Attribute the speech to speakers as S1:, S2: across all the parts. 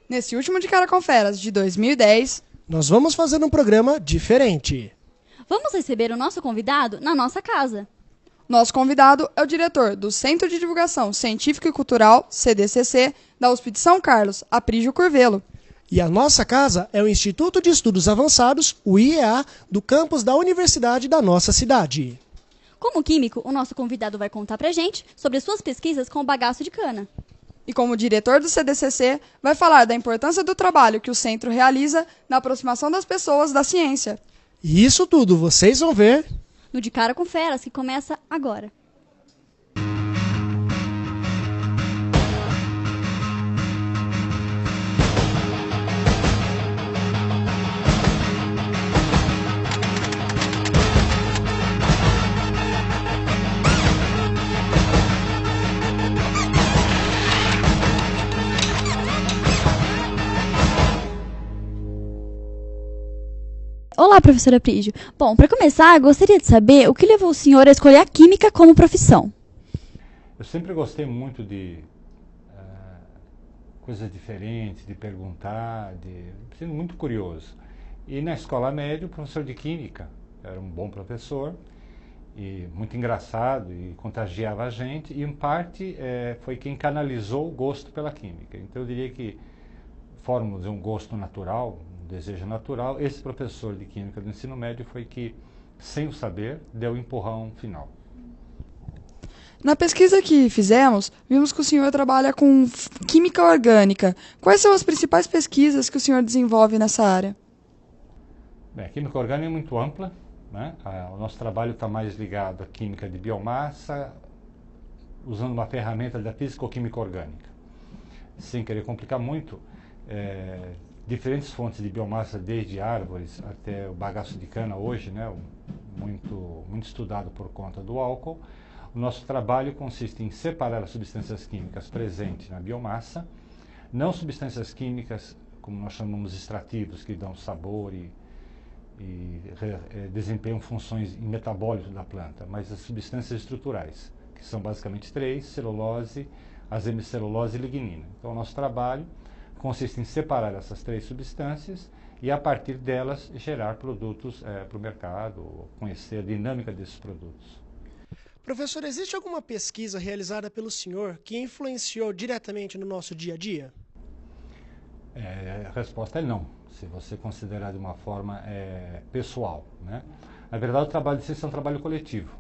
S1: Nesse último de Cara com Feras de 2010,
S2: nós vamos fazer um programa diferente.
S3: Vamos receber o nosso convidado na nossa casa.
S1: Nosso convidado é o diretor do Centro de Divulgação Científica e Cultural, CDCC, da USP de São Carlos, Aprígio Curvelo.
S2: E a nossa casa é o Instituto de Estudos Avançados, o IEA, do campus da universidade da nossa cidade.
S3: Como químico, o nosso convidado vai contar pra gente sobre suas pesquisas com o bagaço de cana.
S1: E como diretor do CDCC, vai falar da importância do trabalho que o centro realiza na aproximação das pessoas da ciência.
S2: E isso tudo vocês vão ver
S3: no De Cara com Feras, que começa agora. Olá, professora Aprígio. Bom, para começar, gostaria de saber o que levou o senhor a escolher a química como profissão.
S4: Eu sempre gostei muito de coisas diferentes, de perguntar, sendo muito curioso. E na escola média, o professor de química era um bom professor, e muito engraçado, e contagiava a gente, e em parte foi quem canalizou o gosto pela química. Então eu diria que formamos um gosto natural, desejo natural. Esse professor de química do ensino médio foi que, sem o saber, deu o empurrão final.
S1: Na pesquisa que fizemos, vimos que o senhor trabalha com química orgânica. Quais são as principais pesquisas que o senhor desenvolve nessa área?
S4: Bem, a química orgânica é muito ampla, né? O nosso trabalho está mais ligado à química de biomassa, usando uma ferramenta da físico-química orgânica. Sem querer complicar muito, diferentes fontes de biomassa, desde árvores até o bagaço de cana hoje, né, muito estudado por conta do álcool. O nosso trabalho consiste em separar as substâncias químicas presentes na biomassa, não substâncias químicas, como nós chamamos extrativos, que dão sabor e desempenham funções metabólicas da planta, mas as substâncias estruturais, que são basicamente três: celulose, as hemicelulose e lignina. Então o nosso trabalho consiste em separar essas três substâncias e, a partir delas, gerar produtos para o mercado, conhecer a dinâmica desses produtos.
S2: Professor, existe alguma pesquisa realizada pelo senhor que influenciou diretamente no nosso dia a dia?
S4: A resposta é não, se você considerar de uma forma pessoal, né? Na verdade, o trabalho de ciência é um trabalho coletivo.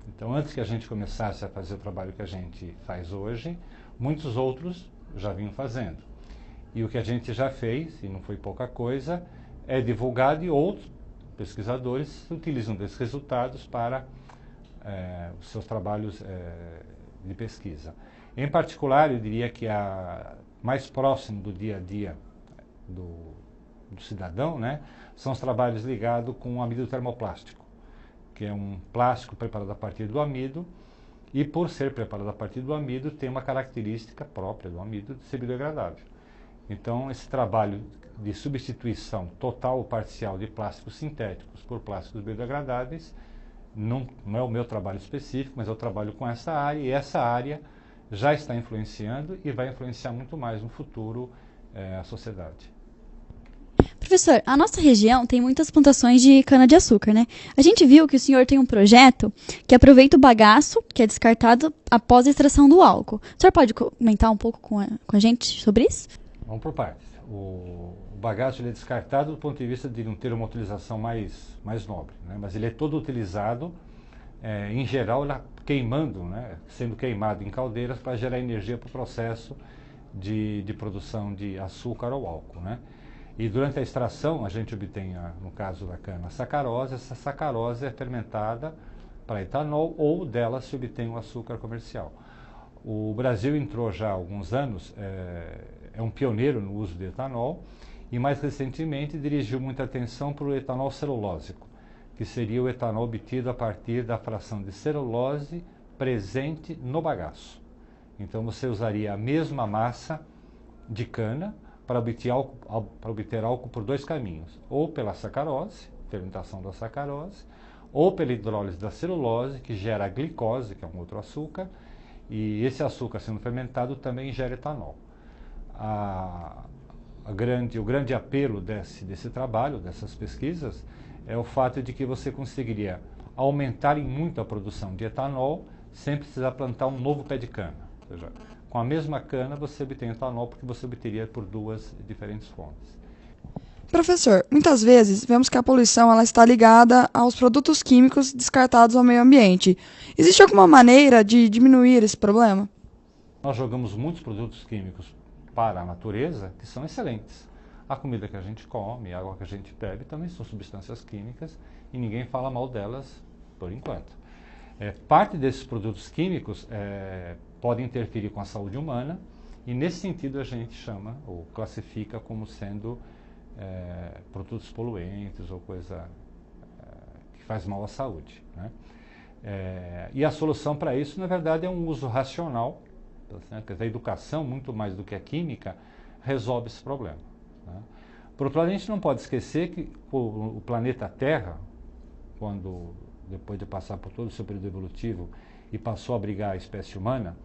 S4: Então, antes que a gente começasse a fazer o trabalho que a gente faz hoje, muitos outros já vinham fazendo. E o que a gente já fez, e não foi pouca coisa, é divulgado, e outros pesquisadores utilizam desses resultados para os seus trabalhos de pesquisa. Em particular, eu diria que a mais próximo do dia a dia do cidadão, né, são os trabalhos ligados com o amido termoplástico, que é um plástico preparado a partir do amido, e por ser preparado a partir do amido, tem uma característica própria do amido de ser biodegradável. Então, esse trabalho de substituição total ou parcial de plásticos sintéticos por plásticos biodegradáveis não é o meu trabalho específico, mas eu trabalho com essa área, e essa área já está influenciando e vai influenciar muito mais no futuro a sociedade.
S3: Professor, a nossa região tem muitas plantações de cana-de-açúcar, né? A gente viu que o senhor tem um projeto que aproveita o bagaço, que é descartado após a extração do álcool. O senhor pode comentar um pouco com a gente sobre isso?
S4: Vamos por partes. O bagaço ele é descartado do ponto de vista de não ter uma utilização mais nobre, né? Mas ele é todo utilizado, em geral, queimando, né? Sendo queimado em caldeiras para gerar energia para o processo de produção de açúcar ou álcool, né? E durante a extração a gente obtém, no caso da cana, a sacarose. Essa sacarose é fermentada para etanol, ou dela se obtém o açúcar comercial. O Brasil entrou já há alguns anos, é um pioneiro no uso de etanol, e mais recentemente dirigiu muita atenção para o etanol celulósico, que seria o etanol obtido a partir da fração de celulose presente no bagaço. Então você usaria a mesma massa de cana para obter álcool por dois caminhos: ou pela sacarose, fermentação da sacarose, ou pela hidrólise da celulose, que gera a glicose, que é um outro açúcar, e esse açúcar sendo fermentado também gera etanol. o grande apelo desse trabalho, dessas pesquisas, é o fato de que você conseguiria aumentar em muito a produção de etanol sem precisar plantar um novo pé de cana. Ou seja, com a mesma cana você obtém etanol porque você obteria por duas diferentes fontes.
S1: Professor, muitas vezes vemos que a poluição ela está ligada aos produtos químicos descartados ao meio ambiente. Existe alguma maneira de diminuir esse problema?
S4: Nós jogamos muitos produtos químicos para a natureza que são excelentes. A comida que a gente come, a água que a gente bebe também são substâncias químicas e ninguém fala mal delas por enquanto. Parte desses produtos químicos podem interferir com a saúde humana e nesse sentido a gente chama ou classifica como sendo produtos poluentes ou coisa que faz mal à saúde, né? E a solução para isso, na verdade, é um uso racional, né? Quer dizer, a educação, muito mais do que a química, resolve esse problema, né? Por outro lado, a gente não pode esquecer que o planeta Terra, depois de passar por todo o seu período evolutivo e passou a abrigar a espécie humana,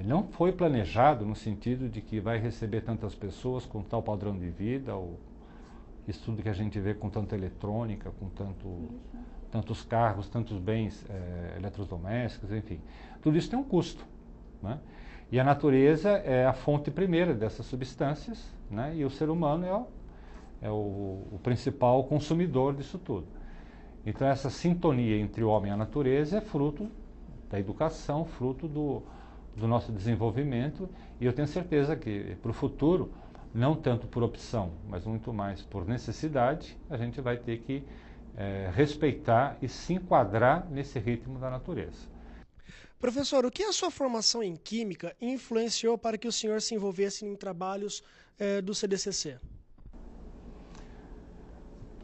S4: não foi planejado no sentido de que vai receber tantas pessoas com tal padrão de vida, ou isso tudo que a gente vê com tanta eletrônica, com tantos carros, tantos bens eletrodomésticos, enfim. Tudo isso tem um custo, né? E a natureza é a fonte primeira dessas substâncias, né? E o ser humano é o principal consumidor disso tudo. Então essa sintonia entre o homem e a natureza é fruto da educação, fruto do nosso desenvolvimento, e eu tenho certeza que para o futuro, não tanto por opção, mas muito mais por necessidade, a gente vai ter que respeitar e se enquadrar nesse ritmo da natureza.
S2: Professor, o que a sua formação em Química influenciou para que o senhor se envolvesse em trabalhos do CDCC?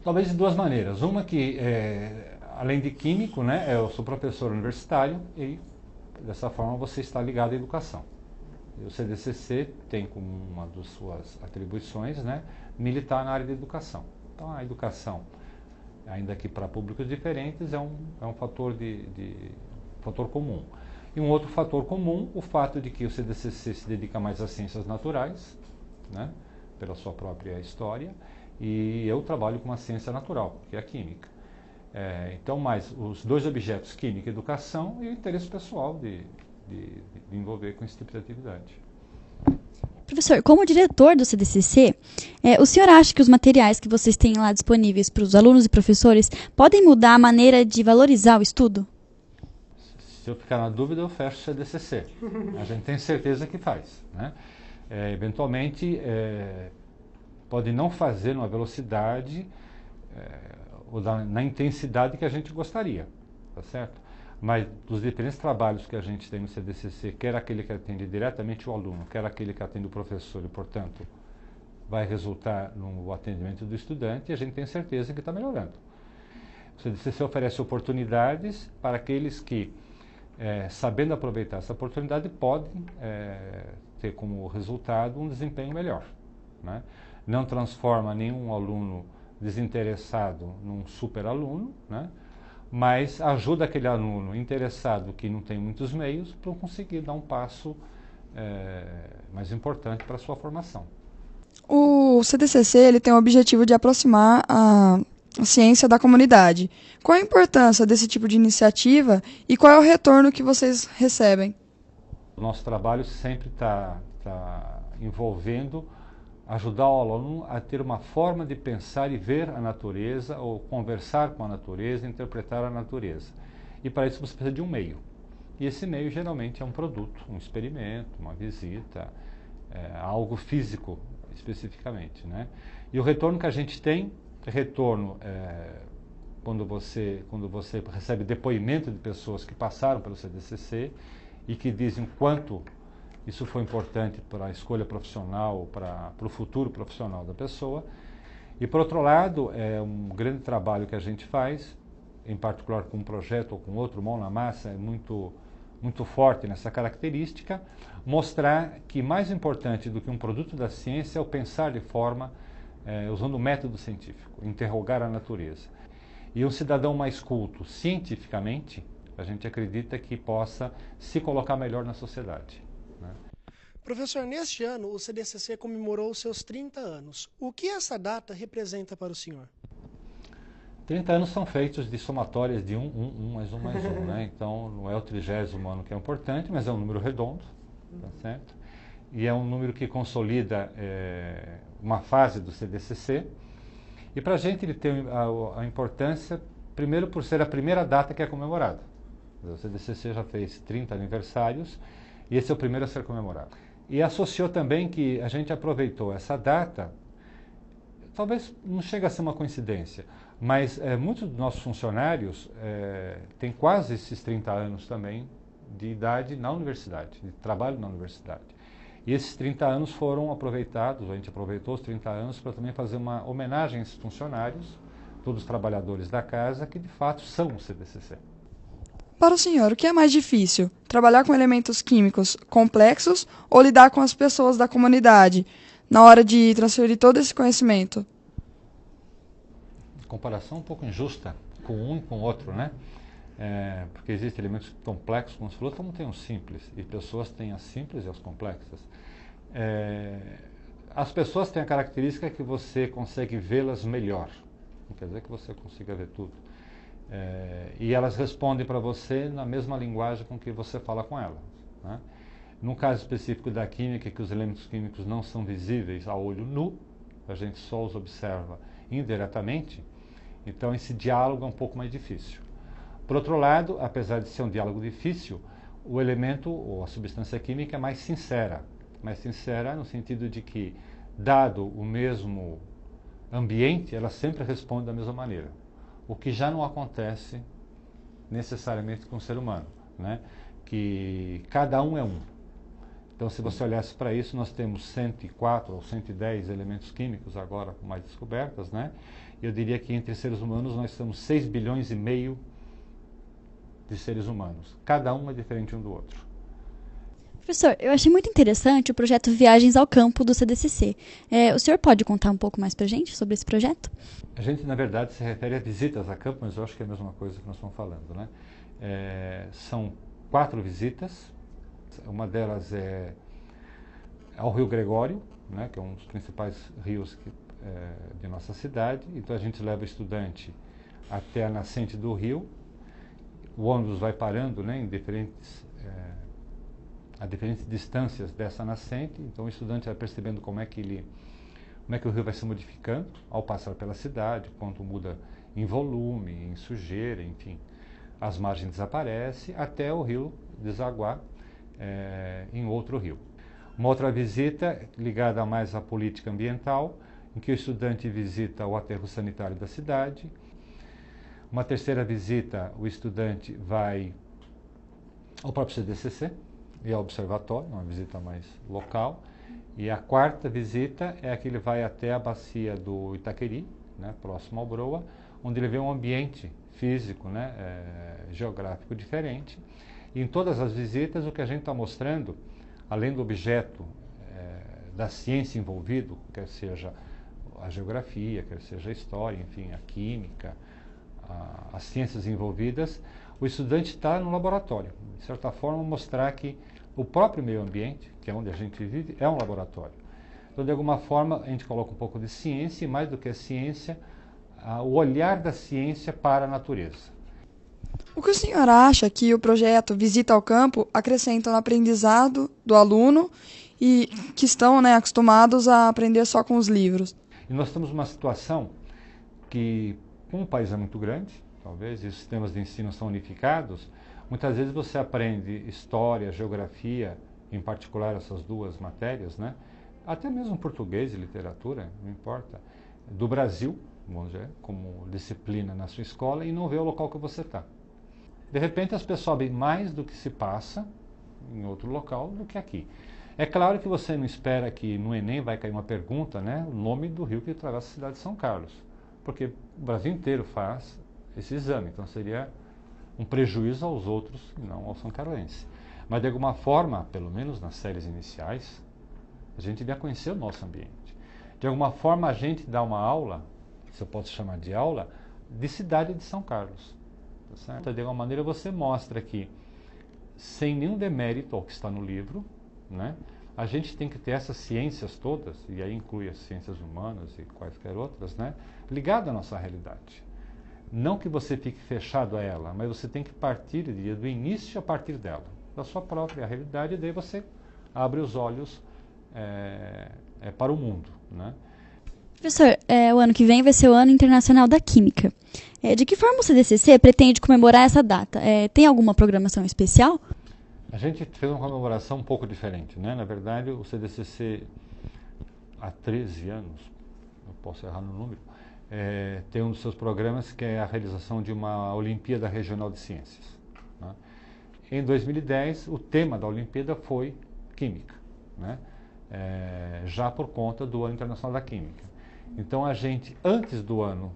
S4: Talvez de duas maneiras. Uma que, além de químico, né, eu sou professor universitário e, dessa forma, você está ligado à educação. E o CDCC tem como uma das suas atribuições, né, militar na área de educação. Então, a educação, ainda que para públicos diferentes, é um fator fator comum. E um outro fator comum, o fato de que o CDCC se dedica mais às ciências naturais, né, pela sua própria história, e eu trabalho com uma ciência natural, que é a química. Então, mais os dois objetos, química e educação, e o interesse pessoal de envolver com esse tipo de atividade.
S3: Professor, como diretor do CDCC, o senhor acha que os materiais que vocês têm lá disponíveis para os alunos e professores podem mudar a maneira de valorizar o estudo?
S4: Se eu ficar na dúvida, eu fecho o CDCC. A gente tem certeza que faz, né? Eventualmente, pode não fazer numa velocidade ou na intensidade que a gente gostaria, tá certo? Mas dos diferentes trabalhos que a gente tem no CDCC, quer aquele que atende diretamente o aluno, quer aquele que atende o professor e, portanto, vai resultar no atendimento do estudante, e a gente tem certeza que está melhorando. O CDCC oferece oportunidades para aqueles que, sabendo aproveitar essa oportunidade, podem ter como resultado um desempenho melhor, né? Não transforma nenhum aluno desinteressado num super aluno, né? Mas ajuda aquele aluno interessado que não tem muitos meios para conseguir dar um passo mais importante para a sua formação.
S1: O CDCC ele tem o objetivo de aproximar a ciência da comunidade. Qual a importância desse tipo de iniciativa e qual é o retorno que vocês recebem?
S4: O nosso trabalho sempre está envolvendo ajudar o aluno a ter uma forma de pensar e ver a natureza, ou conversar com a natureza, interpretar a natureza. E para isso você precisa de um meio. E esse meio geralmente é um produto, um experimento, uma visita, algo físico especificamente, né? E o retorno que a gente tem, quando você recebe depoimento de pessoas que passaram pelo CDCC e que dizem quanto isso foi importante para a escolha profissional, para o futuro profissional da pessoa. E, por outro lado, é um grande trabalho que a gente faz, em particular com um projeto ou com outro, mão na massa, é muito forte nessa característica, mostrar que mais importante do que um produto da ciência é o pensar de forma, usando o método científico, interrogar a natureza. E um cidadão mais culto cientificamente, a gente acredita que possa se colocar melhor na sociedade, né?
S2: Professor, neste ano o CDCC comemorou os seus 30 anos. O que essa data representa para o senhor?
S4: 30 anos são feitos de somatórias de mais um, né? Então, não é o 30º ano que é importante, mas é um número redondo, tá certo? E é um número que consolida uma fase do CDCC. E para a gente ele tem a importância, primeiro por ser a primeira data que é comemorada. O CDCC já fez 30 aniversários e esse é o primeiro a ser comemorado. E associou também que a gente aproveitou essa data, talvez não chegue a ser uma coincidência, mas muitos dos nossos funcionários têm quase esses 30 anos também de idade na universidade, de trabalho na universidade. E esses 30 anos foram aproveitados, a gente aproveitou os 30 anos para também fazer uma homenagem a esses funcionários, todos os trabalhadores da casa, que de fato são o CDCC.
S1: Para o senhor, o que é mais difícil? Trabalhar com elementos químicos complexos ou lidar com as pessoas da comunidade na hora de transferir todo esse conhecimento?
S4: Comparação um pouco injusta com um e com o outro, né? Porque existem elementos complexos, como você falou, como tem os simples, e pessoas têm as simples e as complexas. As pessoas têm a característica que você consegue vê-las melhor, não quer dizer que você consiga ver tudo. E elas respondem para você na mesma linguagem com que você fala com elas, né? No caso específico da química, que os elementos químicos não são visíveis a olho nu, a gente só os observa indiretamente, então esse diálogo é um pouco mais difícil. Por outro lado, apesar de ser um diálogo difícil, o elemento ou a substância química é mais sincera no sentido de que, dado o mesmo ambiente, ela sempre responde da mesma maneira, o que já não acontece necessariamente com o ser humano, né? Que cada um é um. Então, se você olhasse para isso, nós temos 104 ou 110 elementos químicos agora com mais descobertas, né? Eu diria que entre seres humanos nós temos 6,5 bilhões de seres humanos. Cada um é diferente um do outro.
S3: Professor, eu achei muito interessante o projeto Viagens ao Campo do CDCC. O senhor pode contar um pouco mais para a gente sobre esse projeto?
S4: A gente, na verdade, se refere a visitas a campo, mas eu acho que é a mesma coisa que nós estamos falando, né? São 4 visitas. Uma delas é ao Rio Gregório, né, que é um dos principais rios de nossa cidade. Então a gente leva o estudante até a nascente do rio. O ônibus vai parando, né, a diferentes distâncias dessa nascente. Então o estudante vai percebendo como é que o rio vai se modificando ao passar pela cidade, quanto muda em volume, em sujeira, enfim. As margens desaparecem até o rio desaguar em outro rio. Uma outra visita ligada mais à política ambiental, em que o estudante visita o aterro sanitário da cidade. Uma terceira visita, o estudante vai ao próprio CDCC e ao observatório, uma visita mais local. E a quarta visita é a que ele vai até a bacia do Itaqueri, né, próximo ao Broa, onde ele vê um ambiente físico, né, geográfico diferente. E em todas as visitas, o que a gente está mostrando, além do objeto da ciência envolvido, quer seja a geografia, quer seja a história, enfim, a química, as ciências envolvidas, o estudante está no laboratório. De certa forma, mostrar que o próprio meio ambiente, que é onde a gente vive, é um laboratório. Então, de alguma forma, a gente coloca um pouco de ciência, e mais do que a ciência, o olhar da ciência para a natureza.
S1: O que o senhor acha que o projeto Visita ao Campo acrescenta no aprendizado do aluno e que estão, né, acostumados a aprender só com os livros?
S4: E nós estamos numa situação que, como o país é muito grande, talvez, e os sistemas de ensino são unificados, muitas vezes você aprende história, geografia, em particular essas duas matérias, né? Até mesmo português e literatura, não importa, do Brasil, vamos dizer, como disciplina na sua escola, e não vê o local que você está. De repente as pessoas sabem mais do que se passa em outro local do que aqui. É claro que você não espera que no Enem vai cair uma pergunta, né, o nome do rio que atravessa a cidade de São Carlos, porque o Brasil inteiro faz esse exame, então seria um prejuízo aos outros e não ao são carlense. Mas de alguma forma, pelo menos nas séries iniciais, a gente devia conhecer o nosso ambiente. De alguma forma a gente dá uma aula, se eu posso chamar de aula, de cidade de São Carlos. Certo? De alguma maneira você mostra que, sem nenhum demérito ao que está no livro, né, a gente tem que ter essas ciências todas, e aí inclui as ciências humanas e quaisquer outras, né, ligadas à nossa realidade. Não que você fique fechado a ela, mas você tem que partir do início a partir dela, da sua própria realidade, e daí você abre os olhos para o mundo, né?
S3: Professor, o ano que vem vai ser o Ano Internacional da Química. De que forma o CDCC pretende comemorar essa data? Tem alguma programação especial?
S4: A gente fez uma comemoração um pouco diferente, né? Na verdade, o CDCC, há 13 anos, eu posso errar no número, tem um dos seus programas que é a realização de uma Olimpíada Regional de Ciências, né? Em 2010, o tema da Olimpíada foi Química, né? Já por conta do Ano Internacional da Química. Então, a gente, antes do Ano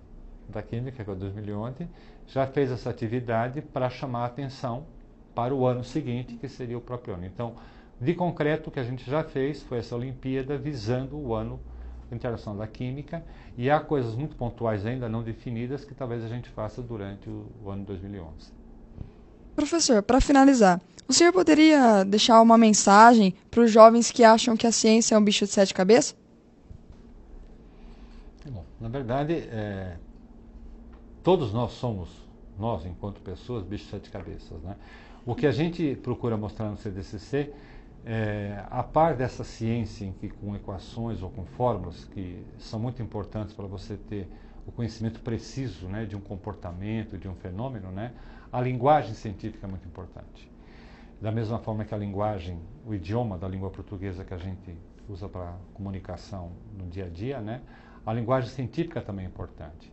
S4: da Química, que é 2011, já fez essa atividade para chamar a atenção para o ano seguinte, que seria o próprio ano. Então, de concreto, o que a gente já fez foi essa Olimpíada visando o Ano Internacional da Química, e há coisas muito pontuais ainda não definidas que talvez a gente faça durante o ano 2011.
S1: Professor, para finalizar, o senhor poderia deixar uma mensagem para os jovens que acham que a ciência é um bicho de 7 cabeças?
S4: Bom, na verdade, todos nós somos, nós enquanto pessoas, bichos de 7 cabeças, né? O que a gente procura mostrar no CDCC, a par dessa ciência em que, com equações ou com fórmulas que são muito importantes para você ter o conhecimento preciso, né, de um comportamento, de um fenômeno, né, a linguagem científica é muito importante. Da mesma forma que a linguagem, o idioma da língua portuguesa que a gente usa para comunicação no dia a dia, né, a linguagem científica também é importante.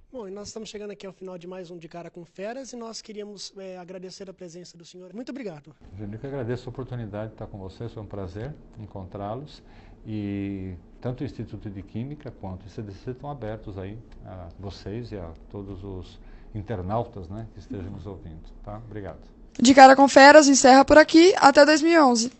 S2: Bom, e nós estamos chegando aqui ao final de mais um De Cara com Feras, e nós queríamos agradecer a presença do senhor. Muito obrigado.
S4: Eu que agradeço a oportunidade de estar com vocês, foi um prazer encontrá-los, e tanto o Instituto de Química quanto o CDC estão abertos aí a vocês e a todos os internautas, né, que estejam nos ouvindo. Tá? Obrigado.
S1: De Cara com Feras encerra por aqui, até 2011.